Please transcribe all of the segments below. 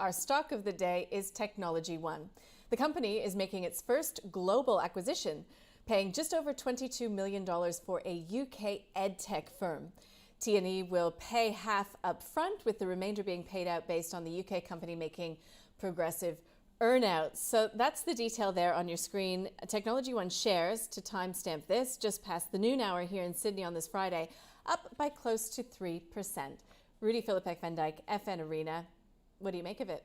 our stock of the day is TechnologyOne. The company is making its first global acquisition, paying just over $22 million for a UK edtech firm. T&E will pay half up front, with the remainder being paid out based on the UK company making progressive earnouts. So that's the detail there on your screen. TechnologyOne shares, to timestamp this, just past the noon hour here in Sydney on this Friday, up by close to 3%. Rudi Filapek-Vandyck, FNArena. What do you make of it?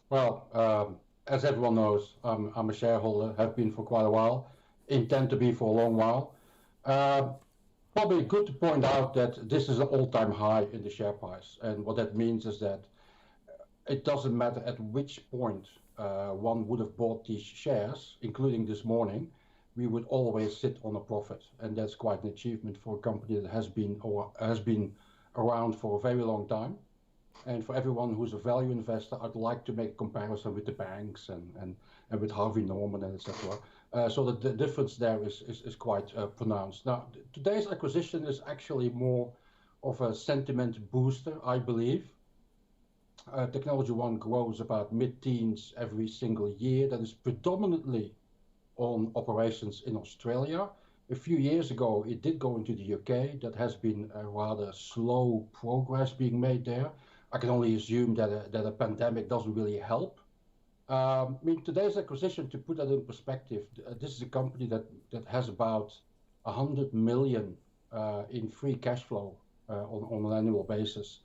Well, as everyone knows, I'm a shareholder, have been for quite a while, intend to be for a long while. Probably good to point out that this is an all-time high in the share price. And what that means is that it doesn't matter at which point one would have bought these shares, including this morning, we would always sit on a profit. And that's quite an achievement for a company that has been around for a very long time. And for everyone who's a value investor, I'd like to make a comparison with the banks and with Harvey Norman and etc. So that the difference there is quite pronounced. Now, today's acquisition is actually more of a sentiment booster, I believe. TechnologyOne grows about mid-teens every single year. That is predominantly on operations in Australia. A few years ago, it did go into the UK. That has been a rather slow progress being made there. I can only assume that a pandemic doesn't really help. I mean, today's acquisition, to put that in perspective, this is a company that has about 100 million in free cash flow on an annual basis.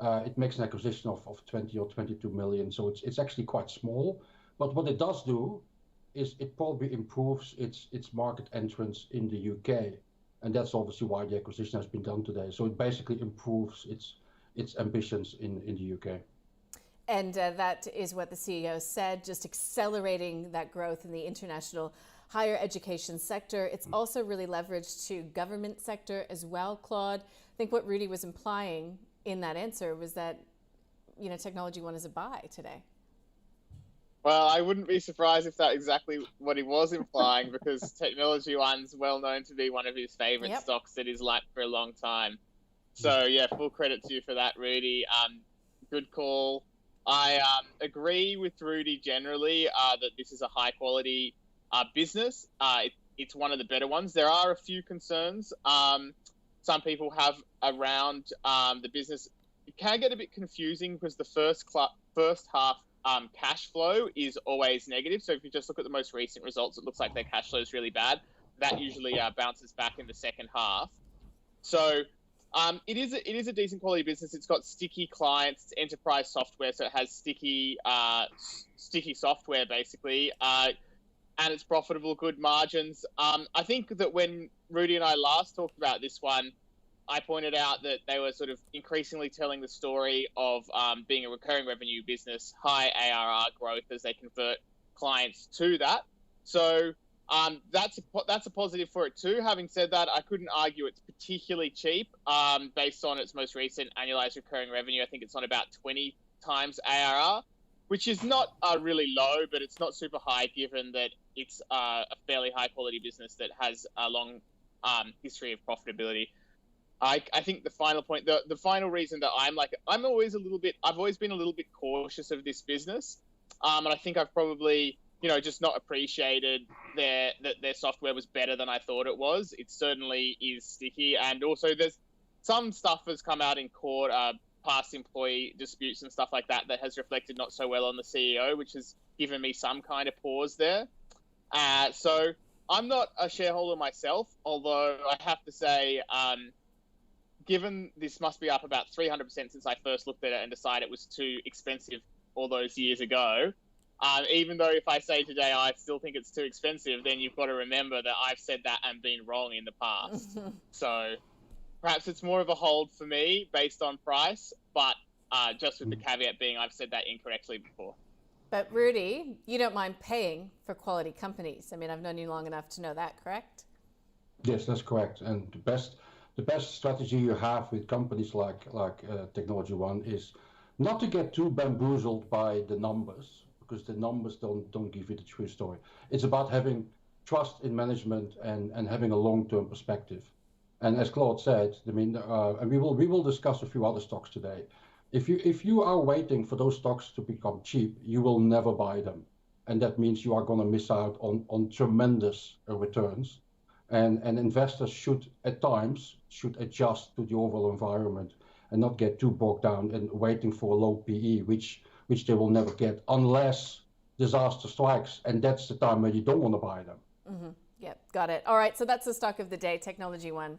It makes an acquisition of 20 or 22 million, so it's actually quite small. But what it does do is it probably improves its market entrance in the UK, and that's obviously why the acquisition has been done today. So it basically improves its ambitions in the UK. And that is what the CEO said, just accelerating that growth in the international higher education sector. It's also really leveraged to government sector as well, Claude. I think what Rudi was implying in that answer was that, you know, TechnologyOne is a buy today. Well, I wouldn't be surprised if that's exactly what he was implying, because TechnologyOne's well known to be one of his favorite stocks that he's liked for a long time. So yeah, full credit to you for that, Rudi. Good call. I agree with Rudi generally that this is a high quality business. It's one of the better ones. There are a few concerns some people have around the business. It can get a bit confusing because the first half cash flow is always negative. So if you just look at the most recent results, it looks like their cash flow is really bad. That usually bounces back in the second half. So it is a decent quality business. It's got sticky clients, it's enterprise software, so it has sticky software basically, and it's profitable, good margins. I think that when Rudi and I last talked about this one, I pointed out that they were sort of increasingly telling the story of being a recurring revenue business, high ARR growth as they convert clients to that. So that's a positive for it too. Having said that, I couldn't argue it's particularly cheap based on its most recent annualized recurring revenue. I think it's on about 20 times ARR, which is not really low, but it's not super high given that it's a fairly high quality business that has a long history of profitability. I think the final point, the final reason that I've always been a little bit cautious of this business, and I think I've probably just not appreciated that their software was better than I thought it was. It certainly is sticky, and also there's some stuff has come out in court, past employee disputes and stuff like that has reflected not so well on the CEO, which has given me some kind of pause there. So I'm not a shareholder myself, although I have to say, given this must be up about 300% since I first looked at it and decided it was too expensive all those years ago. Even though if I say today I still think it's too expensive, then you've got to remember that I've said that and been wrong in the past. So perhaps it's more of a hold for me based on price, but just with the caveat being I've said that incorrectly before. But Rudi, you don't mind paying for quality companies. I mean, I've known you long enough to know that, correct? Yes, that's correct. And the best strategy you have with companies like TechnologyOne is not to get too bamboozled by the numbers, because the numbers don't give you the true story. It's about having trust in management and having a long-term perspective. And as Claude said, I mean, and we will discuss a few other stocks today. If you are waiting for those stocks to become cheap, you will never buy them, and that means you are going to miss out on tremendous returns. And investors should at times adjust to the overall environment and not get too bogged down in waiting for a low PE, which they will never get unless disaster strikes, and that's the time where you don't want to buy them. Yep, got it. All right, so that's the stock of the day, TechnologyOne.